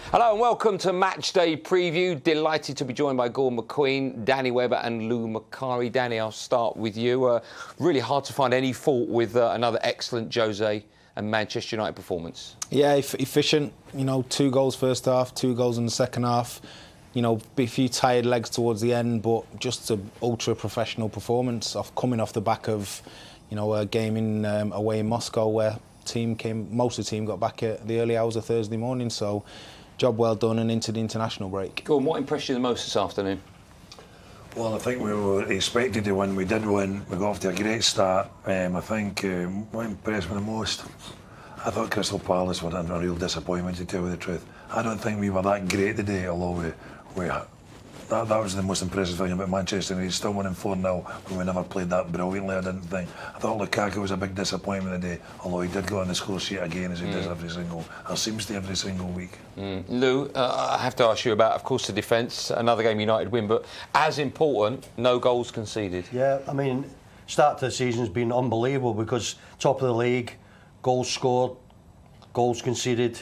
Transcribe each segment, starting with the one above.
Hello and welcome to Match Day Preview. Delighted to be joined by Gordon McQueen, Danny Webber and Lou Macari. Danny, I'll start with you. Really hard to find any fault with another excellent Jose and Manchester United performance. Yeah, efficient. 2 goals first half, 2 goals in the second half. A few tired legs towards the end, but just an ultra-professional performance coming off the back of, a game away in Moscow where most of the team got back at the early hours of Thursday morning. So, job well done and into the international break. Gordon, what impressed you the most this afternoon? Well, I think we were expected to win. We did win. We got off to a great start. I think what impressed me the most, I thought Crystal Palace were a real disappointment, to tell you the truth. I don't think we were that great today, although that was the most impressive thing about Manchester United. Still winning 4-0 when we never played that brilliantly, I didn't think. I thought Lukaku was a big disappointment today, although he did go on the score sheet again, as he does seems to every single week. Lou, I have to ask you about, of course, the defence. Another game United win, but as important, no goals conceded. Yeah, I mean, start to the season's been unbelievable because top of the league, goals scored, goals conceded.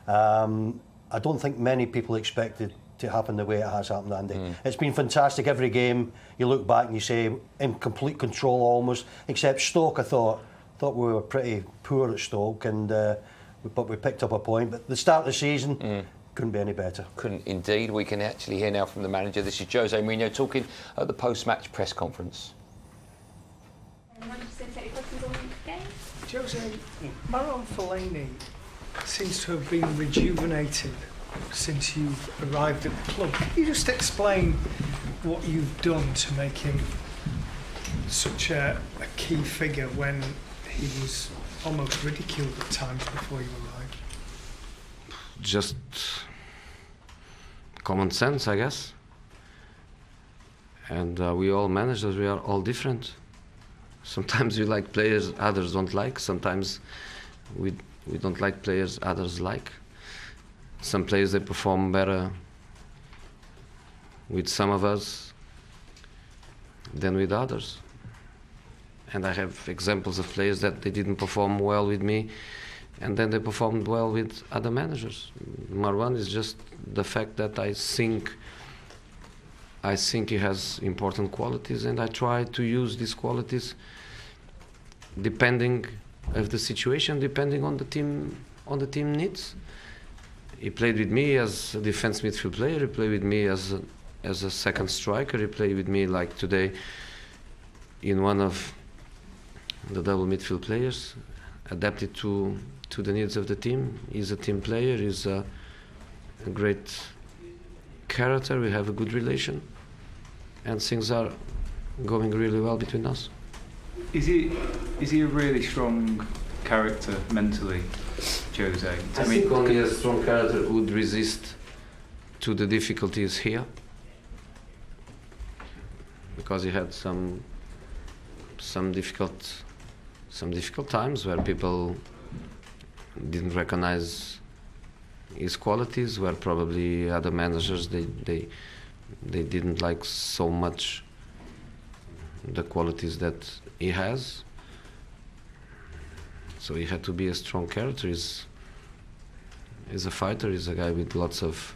I don't think many people expected to happen the way it has happened, Andy. It's been fantastic. Every game you look back and you say in complete control almost, except Stoke. I thought we were pretty poor at Stoke, but we picked up a point. But the start of the season couldn't be any better. Couldn't indeed. We can actually hear now from the manager. This is Jose Mourinho talking at the post-match press conference. Jose, Marouane Fellaini seems to have been rejuvenated since you've arrived at the club. Can you just explain what you've done to make him such a key figure when he was almost ridiculed at times before you arrived? Just common sense, I guess. And we all managers, we are all different. Sometimes we like players others don't like. Sometimes we don't like players others like. Some players, they perform better with some of us than with others. And I have examples of players that they didn't perform well with me, and then they performed well with other managers. Marouane is just the fact that I think he has important qualities, and I try to use these qualities depending of the situation, depending on the team needs. He played with me as a defense midfield player. He played with me as a second striker. He played with me like today in one of the double midfield players, adapted to the needs of the team. He's a team player. He's a great character. We have a good relation, and things are going really well between us. Is he a really strong character mentally, Jose? I think only a strong character would resist to the difficulties here, because he had some difficult times where people didn't recognize his qualities, where probably other managers they didn't like so much the qualities that he has. So he had to be a strong character. He's a fighter. He's a guy with lots of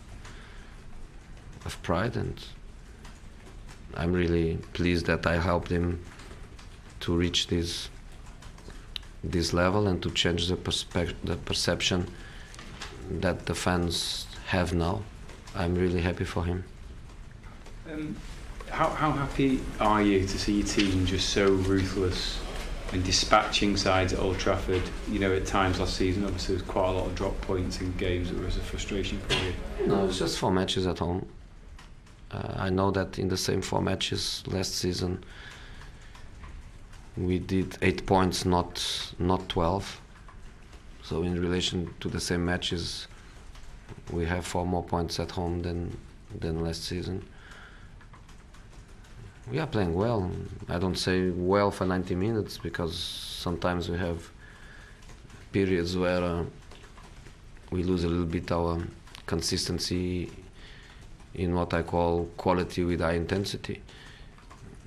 pride, and I'm really pleased that I helped him to reach this level and to change the perception that the fans have now. I'm really happy for him. How happy are you to see your team just so ruthless and dispatching sides at Old Trafford? At times last season, obviously, there was quite a lot of drop points in games that was a frustration for you. No, it's just 4 matches at home. I know that in the same 4 matches last season, we did 8 points, not 12. So in relation to the same matches, we have 4 more points at home than last season. We are playing well. I don't say well for 90 minutes because sometimes we have periods where we lose a little bit our consistency in what I call quality with high intensity.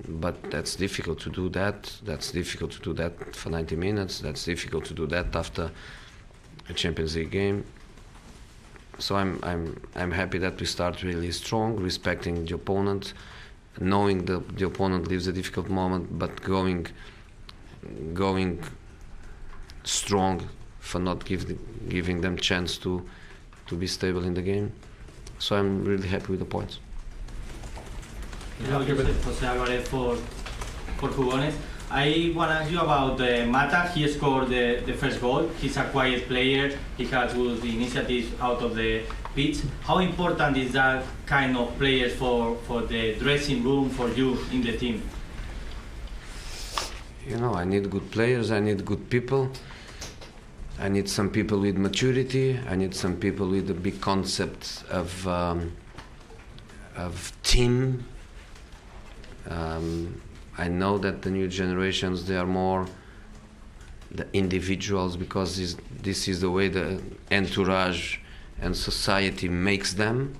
But that's difficult to do that. That's difficult to do that for 90 minutes. That's difficult to do that after a Champions League game. So I'm happy that we start really strong, respecting the opponent, knowing that the opponent lives a difficult moment, but going strong for not giving them chance to be stable in the game. So I'm really happy with the points. Hello, José Álvarez for Jugones. I want to ask you about Mata. He scored the first goal. He's a quiet player. He has good initiatives out of the pitch. How important is that kind of players for the dressing room, for you in the team? You know, I need good players, I need good people. I need some people with maturity. I need some people with a big concept of team. I know that the new generations, they are more the individuals, because this is the way the entourage and society makes them.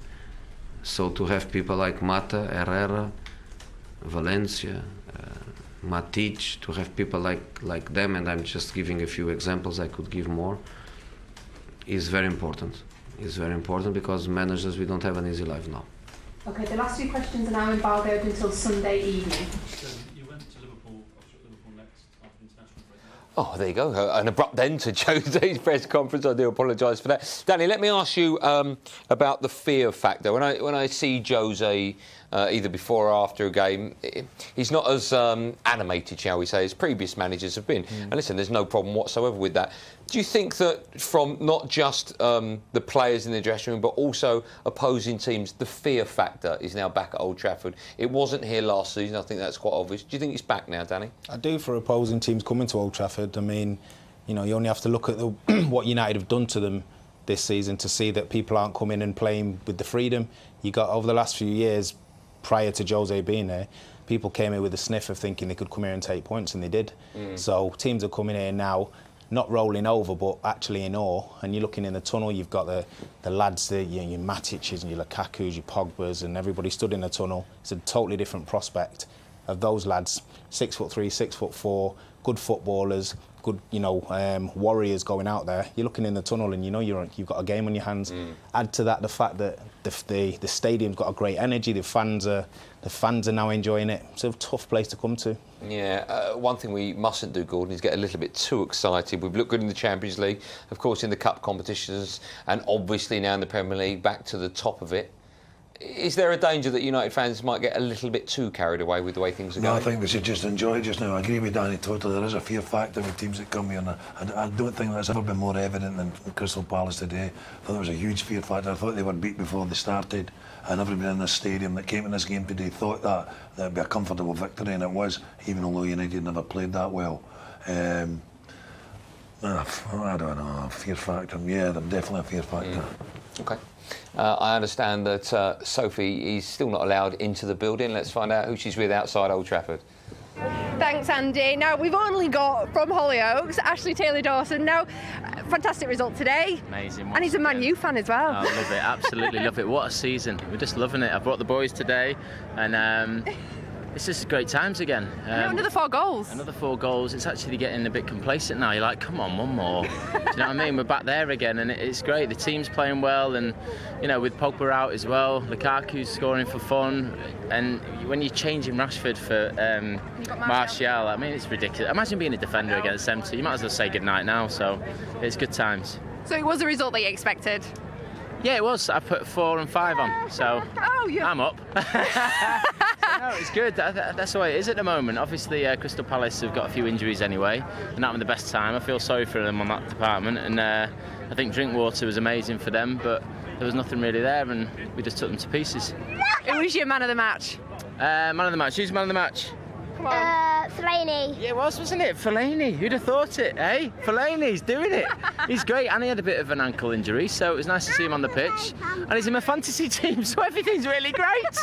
So to have people like Mata, Herrera, Valencia, Matic, to have people like them, and I'm just giving a few examples, I could give more, is very important. It's very important because managers, we don't have an easy life now. Okay, the last two questions are now embargoed until Sunday evening. You went to Liverpool next after international break. Oh, there you go. An abrupt end to Jose's press conference. I do apologise for that. Danny, let me ask you about the fear factor. When I see Jose, either before or after a game, he's not as animated, shall we say, as previous managers have been. And listen, there's no problem whatsoever with that. Do you think that from not just the players in the dressing room, but also opposing teams, the fear factor is now back at Old Trafford? It wasn't here last season. I think that's quite obvious. Do you think it's back now, Danny? I do, for opposing teams coming to Old Trafford. I mean, you know, you only have to look at what United have done to them this season to see that people aren't coming and playing with the freedom. You got, over the last few years, prior to Jose being there, people came here with a sniff of thinking they could come here and take points, and they did. So teams are coming here now, not rolling over, but actually in awe. And you're looking in the tunnel, you've got the lads, your Matic's and your Lukaku's, your Pogba's, and everybody stood in the tunnel. It's a totally different prospect of those lads, 6'3", 6'4", good footballers, good, warriors going out there. You're looking in the tunnel and you know you've got a game on your hands. Add to that the fact that the stadium's got a great energy. The fans are now enjoying it. It's a tough place to come to. Yeah, one thing we mustn't do, Gordon, is get a little bit too excited. We've looked good in the Champions League, of course in the cup competitions, and obviously now in the Premier League, back to the top of it. Is there a danger that United fans might get a little bit too carried away with the way things are going? No, I think we should just enjoy it just now. I agree with Danny totally. There is a fear factor with teams that come here, and I don't think that's ever been more evident than Crystal Palace today. I thought there was a huge fear factor. I thought they were beat before they started, and everybody in this stadium that came in this game today thought that it'd be a comfortable victory, and it was, even although United never played that well. I don't know, fear factor. Yeah, there's definitely a fear factor. Okay. I understand that Sophie is still not allowed into the building. Let's find out who she's with outside Old Trafford. Thanks, Andy. Now, we've only got from Hollyoaks, Ashley Taylor-Dawson. Now, fantastic result today. Amazing. And he's a Man U fan as well. I love it, absolutely love it. What a season. We're just loving it. I brought the boys today, and it's just great times again. Another 4 goals. Another 4 goals. It's actually getting a bit complacent now. You're like, come on, one more. Do you know what I mean? We're back there again, and it's great. The team's playing well, and with Pogba out as well, Lukaku's scoring for fun, and when you're changing Rashford for Martial, I mean, it's ridiculous. Imagine being a defender against them two. You might as well say goodnight now. So it's good times. So it was a result that you expected? Yeah, it was. I put 4 and 5 on, so I'm up. No, it's good. That's the way it is at the moment. Obviously, Crystal Palace have got a few injuries anyway, and not having the best time. I feel sorry for them on that department, and I think Drinkwater was amazing for them, but there was nothing really there, and we just took them to pieces. Who was your man of the match? Man of the match. Who's man of the match? Come on. Fellaini. Yeah, it was, wasn't it? Fellaini. Who'd have thought it, eh? Fellaini's doing it. He's great, and he had a bit of an ankle injury, so it was nice to see him on the pitch. And he's in my fantasy team, so everything's really great.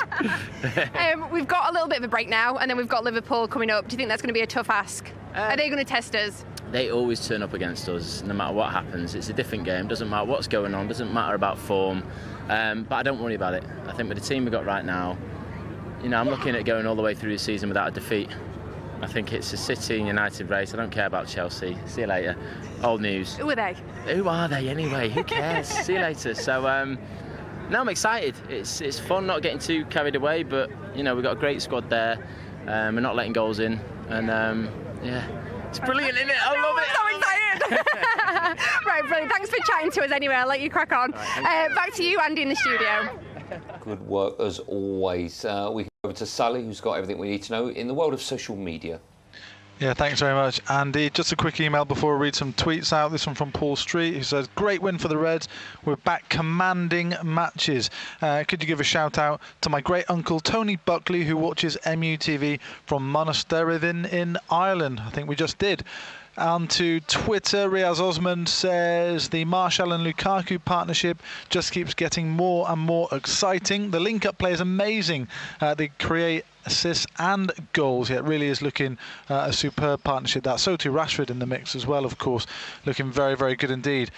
We've got a little bit of a break now, and then we've got Liverpool coming up. Do you think that's going to be a tough ask? Are they going to test us? They always turn up against us, no matter what happens. It's a different game. Doesn't matter what's going on. Doesn't matter about form. But I don't worry about it. I think with the team we've got right now, I'm looking at going all the way through the season without a defeat. I think it's a City and United race. I don't care about Chelsea. See you later. Old news. Who are they? Who are they anyway? Who cares? See you later. So, no, I'm excited. It's fun not getting too carried away, but, you know, we've got a great squad there. We're not letting goals in. And, yeah, it's brilliant, isn't it? I love it. I'm so excited. Right, brilliant. Thanks for chatting to us anyway. I'll let you crack on. Back to you, Andy, in the studio. Good work as always. We go over to Sully, who's got everything we need to know in the world of social media. Yeah, thanks very much, Andy. Just a quick email before we read some tweets out. This one from Paul Street, who says, great win for the Reds. We're back commanding matches. Could you give a shout out to my great uncle Tony Buckley, who watches MUTV from Monasterevin in Ireland? I think we just did. On to Twitter, Riaz Osmond says the Martial and Lukaku partnership just keeps getting more and more exciting. The link-up play is amazing. They create assists and goals. Yeah, it really is looking a superb partnership. That so too Rashford in the mix as well, of course, looking very, very good indeed.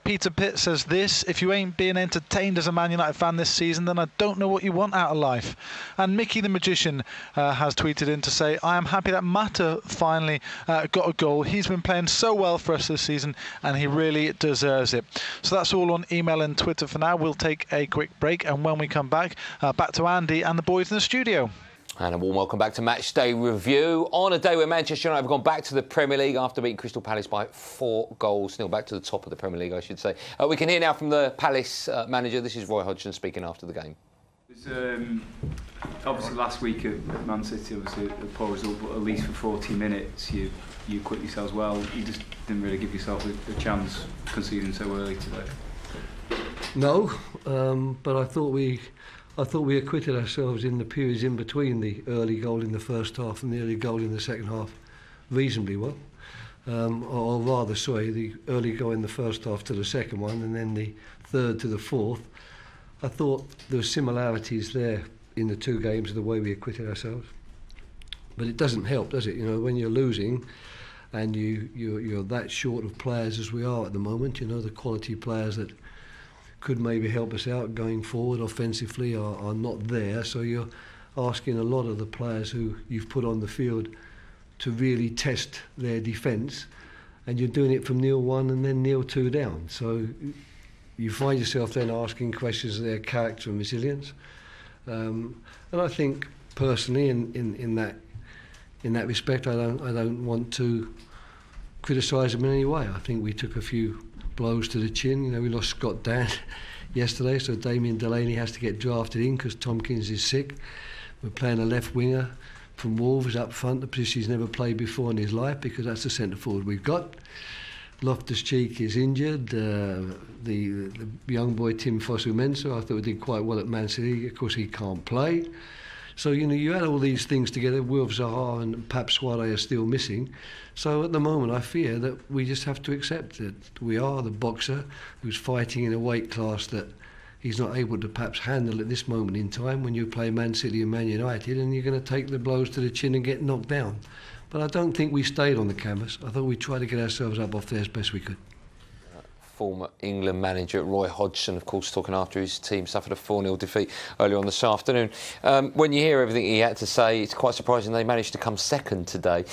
Peter Pitt says this: if you ain't being entertained as a Man United fan this season, then I don't know what you want out of life. And Mickey the Magician has tweeted in to say, I am happy that Mata finally got a goal. He's been playing so well for us this season and he really deserves it. So that's all on email and Twitter for now. We'll take a quick break, and when we come back to Andy and the boys in the studio. And a warm welcome back to Match Day Review. On a day where Manchester United have gone back to the Premier League after beating Crystal Palace by 4 goals. Still back to the top of the Premier League, I should say. We can hear now from the Palace manager. This is Roy Hodgson speaking after the game. It was obviously last week at Man City, obviously a poor result, but at least for 40 minutes you quit yourselves well. You just didn't really give yourself a chance conceding so early today. No, but I thought we acquitted ourselves in the periods in between the early goal in the first half and the early goal in the second half reasonably well. Or rather, the early goal in the first half to the second one, and then the third to the fourth. I thought there were similarities there in the two games of the way we acquitted ourselves. But it doesn't help, does it? You know, when you're losing and you're that short of players as we are at the moment, you know, the quality players that could maybe help us out going forward offensively are not there. So you're asking a lot of the players who you've put on the field to really test their defence, and you're doing it from 0-1 and then 0-2 down. So you find yourself then asking questions of their character and resilience. And I think personally, in that respect, I don't want to criticise them in any way. I think we took a few blows to the chin. You know, we lost Scott Dan yesterday, so Damien Delaney has to get drafted in because Tompkins is sick. We're playing a left winger from Wolves up front, the position he's never played before in his life, because that's the centre forward we've got. Loftus-Cheek is injured. The young boy Tim Fosu-Mensah, I thought we did quite well at Man City. Of course, he can't play. So, you know, you add all these things together. Wilf Zaha and perhaps Suarez are still missing. So at the moment, I fear that we just have to accept that we are the boxer who's fighting in a weight class that he's not able to perhaps handle at this moment in time when you play Man City and Man United, and you're going to take the blows to the chin and get knocked down. But I don't think we stayed on the canvas. I thought we tried to get ourselves up off there as best we could. Former England manager Roy Hodgson, of course, talking after his team suffered a 4-0 defeat earlier on this afternoon. When you hear everything he had to say, it's quite surprising they managed to come second today.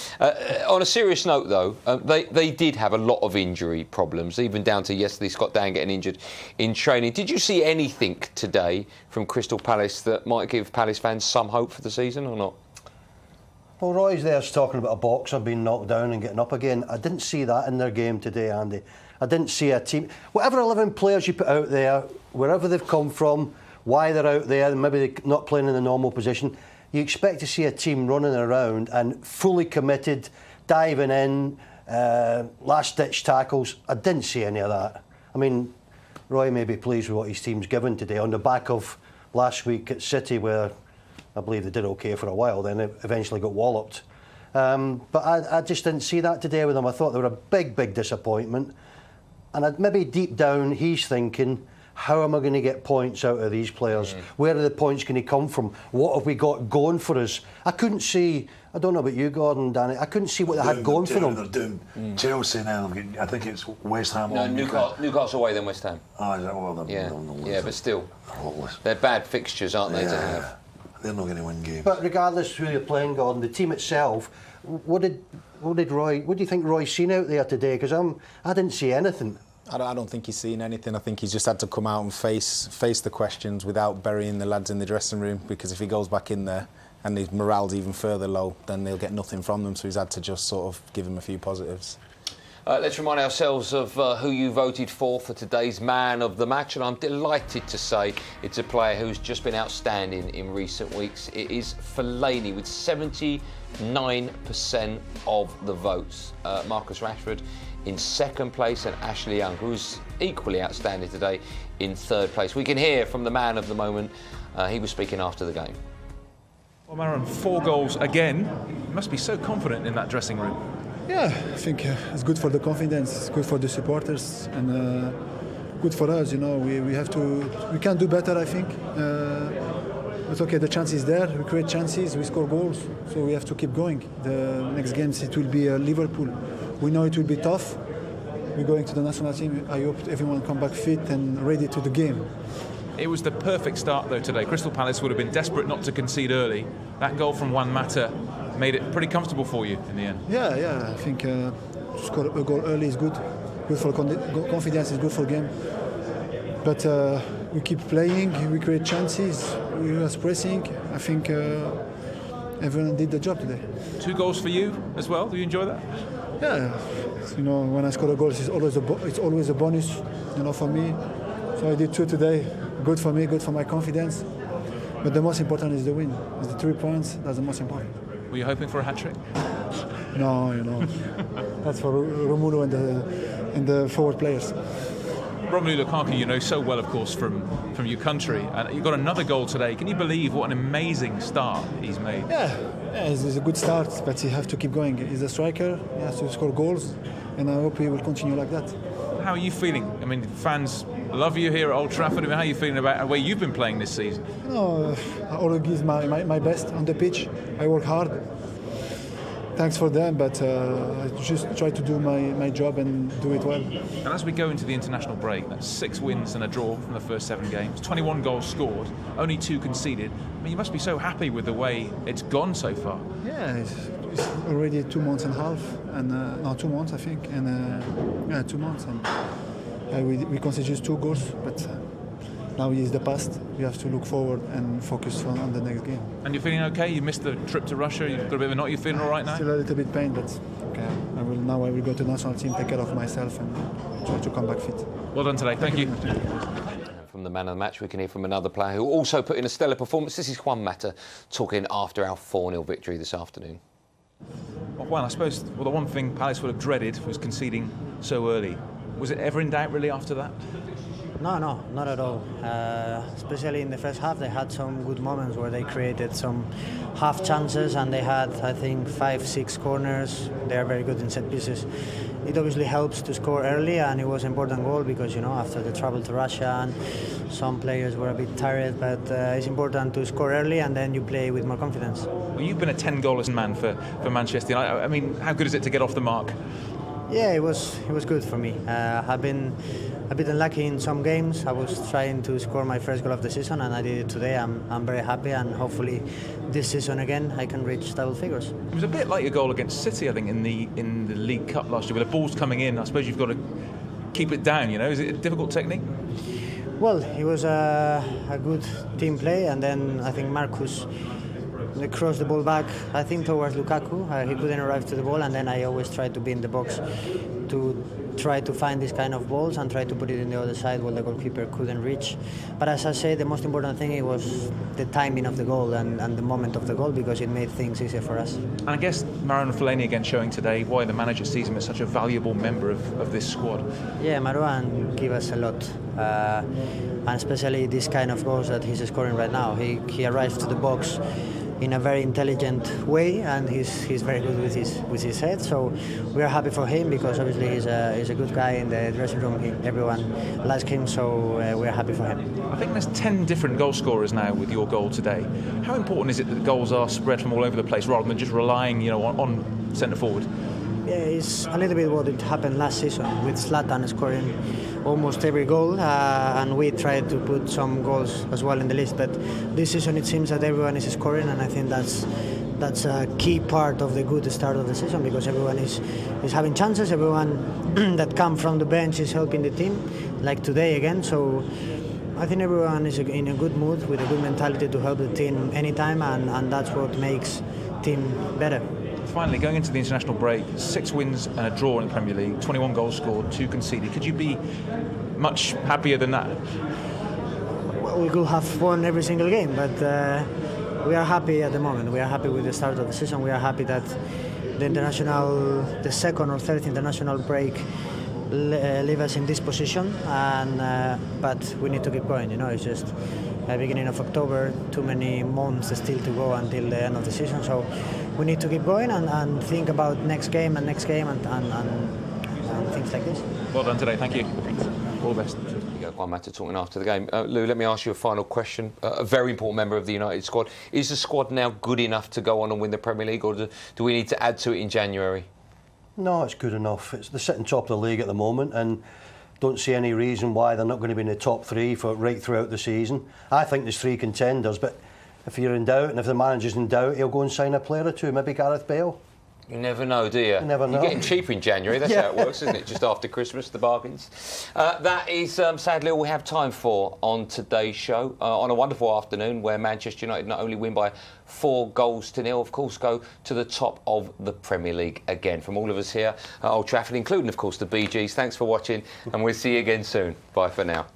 On a serious note, though, they did have a lot of injury problems, even down to yesterday, Scott Dan getting injured in training. Did you see anything today from Crystal Palace that might give Palace fans some hope for the season or not? Well, Roy's there's talking about a boxer being knocked down and getting up again. I didn't see that in their game today, Andy. I didn't see a team. Whatever 11 players you put out there, wherever they've come from, why they're out there, and maybe they're not playing in the normal position, you expect to see a team running around and fully committed, diving in, last-ditch tackles. I didn't see any of that. I mean, Roy may be pleased with what his team's given today on the back of last week at City, where I believe they did okay for a while, then it eventually got walloped. But I just didn't see that today with them. I thought they were a big, big disappointment. And maybe deep down he's thinking, how am I going to get points out of these players? Where are the points going to come from? What have we got going for us? I couldn't see, I don't know about you, Gordon, Danny, I couldn't see what they had going for them. They're doomed. Chelsea now, I think it's West Ham. No, Newcastle away, then West Ham. Oh, is that well? Yeah, but still, they're bad fixtures, aren't they, to have? They're not going to win games. But regardless who you're playing, Gordon, the team itself, what do you think Roy's seen out there today? Because I didn't see anything. I don't think he's seen anything. I think he's just had to come out and face the questions without burying the lads in the dressing room, because if he goes back in there and his morale's even further low, then they'll get nothing from them. So he's had to just sort of give him a few positives. Let's remind ourselves of who you voted for today's man of the match, and I'm delighted to say it's a player who's just been outstanding in recent weeks. It is Fellaini with 79% of the votes. Marcus Rashford in second place, and Ashley Young, who's equally outstanding today, in third place. We can hear from the man of the moment. He was speaking after the game. Well, Maron, 4 goals again. You must be so confident in that dressing room. Yeah, I think it's good for the confidence, it's good for the supporters, and good for us. You know, we can do better, I think. But okay, the chance is there. We create chances, we score goals, so we have to keep going. The next games it will be Liverpool. We know it will be tough. We're going to the national team. I hope everyone come back fit and ready to the game. It was the perfect start though today. Crystal Palace would have been desperate not to concede early. That goal from Juan Mata made it pretty comfortable for you in the end. Yeah. I think to score a goal early is good. Good for confidence, is good for game. But we keep playing, we create chances, we are pressing. I think everyone did the job today. 2 goals for you as well. Do you enjoy that? Yeah. You know, when I score a goal, it's always a bonus. You know, for me. So I did 2 today. Good for me, good for my confidence. But the most important is the win. It's the 3 points. That's the most important. Were you hoping for a hat-trick? No, you know, that's for Romelu and the forward players. Romelu Lukaku, you know so well, of course, from your country, and you got another goal today. Can you believe what an amazing start he's made? Yeah, it's a good start, but he has to keep going. He's a striker. He has to score goals, and I hope he will continue like that. How are you feeling? I mean, fans love you here at Old Trafford. I mean, how are you feeling about the way you've been playing this season? You know, I always give my best on the pitch. I work hard. Thanks for them, but I just try to do my job and do it well. And as we go into the international break, that's 6 wins and a draw from the first 7 games, 21 goals scored, only 2 conceded. I mean, you must be so happy with the way it's gone so far. Yeah, it's already 2 months and a half, and no, 2 months I think, and 2 months, and we conceded just 2 goals, but now is the past. We have to look forward and focus on the next game. And you're feeling okay? You missed the trip to Russia. You've got a bit of a knot. You're feeling all right now? Still a little bit pain, but okay. I will go to the national team, take care of myself, and try to come back fit. Well done today. Thank you. From the man of the match, we can hear from another player who also put in a stellar performance. This is Juan Mata talking after our 4-0 victory this afternoon. Well, Juan, I suppose the one thing Palace would have dreaded was conceding so early. Was it ever in doubt really after that? No, not at all. Especially in the first half, they had some good moments where they created some half chances, and they had, I think, 5-6 corners. They are very good in set pieces. It obviously helps to score early, and it was an important goal because, you know, after the travel to Russia, and some players were a bit tired, but it's important to score early, and then you play with more confidence. Well, you've been a 10-goalless man for Manchester United. I mean, how good is it to get off the mark? Yeah, it was good for me. I've been a bit unlucky in some games. I was trying to score my first goal of the season, and I did it today. I'm very happy, and hopefully this season again I can reach double figures. It was a bit like your goal against City, I think, in the League Cup last year, where the ball's coming in. I suppose you've got to keep it down. You know, is it a difficult technique? Well, it was a good team play, and then I think Marcus crossed the ball back, I think, towards Lukaku. He couldn't arrive to the ball, and then I always try to be in the box to try to find this kind of balls and try to put it in the other side where the goalkeeper couldn't reach. But as I say, the most important thing was the timing of the goal and the moment of the goal, because it made things easier for us. And I guess Marouane Fellaini again showing today why the manager sees him as such a valuable member of this squad. Yeah, Marouane gave us a lot, and especially this kind of goals that he's scoring right now. He arrived to the box in a very intelligent way, and he's very good with his head. So we are happy for him, because obviously he's a good guy in the dressing room. Everyone likes him, so we are happy for him. I think there's 10 different goal scorers now with your goal today. How important is it that goals are spread from all over the place rather than just relying, you know, on centre forward? Yeah, it's a little bit what it happened last season with Zlatan scoring almost every goal, and we tried to put some goals as well in the list. But this season it seems that everyone is scoring, and I think that's that's a key part of the good start of the season, because everyone is having chances. Everyone that come from the bench is helping the team, like today again. So I think everyone is in a good mood, with a good mentality to help the team anytime, and that's what makes team better. Finally, going into the international break, 6 wins and a draw in the Premier League, 21 goals scored, 2 conceded. Could you be much happier than that? Well, we could have won every single game, but we are happy at the moment. We are happy with the start of the season. We are happy that the second or third international break leave us in this position, and but we need to keep going. It's just beginning of October, too many months still to go until the end of the season. So we need to keep going and think about next game and things like this. Well done today. Thank you. Thanks. All the best. One matter talking after the game. Lou, let me ask you a final question. A very important member of the United squad. Is the squad now good enough to go on and win the Premier League, or do we need to add to it in January? No, it's good enough. They're sitting top of the league at the moment, and don't see any reason why they're not going to be in the top 3 for right throughout the season. I think there's 3 contenders, but if you're in doubt, and if the manager's in doubt, he'll go and sign a player or 2, maybe Gareth Bale. You never know, do you? You never know. You're getting cheaper in January, that's how it works, isn't it? Just after Christmas, the bargains. That is sadly all we have time for on today's show. On a wonderful afternoon where Manchester United not only win by 4 goals to 0, of course, go to the top of the Premier League again. From all of us here at Old Trafford, including, of course, the Bee Gees, thanks for watching, and we'll see you again soon. Bye for now.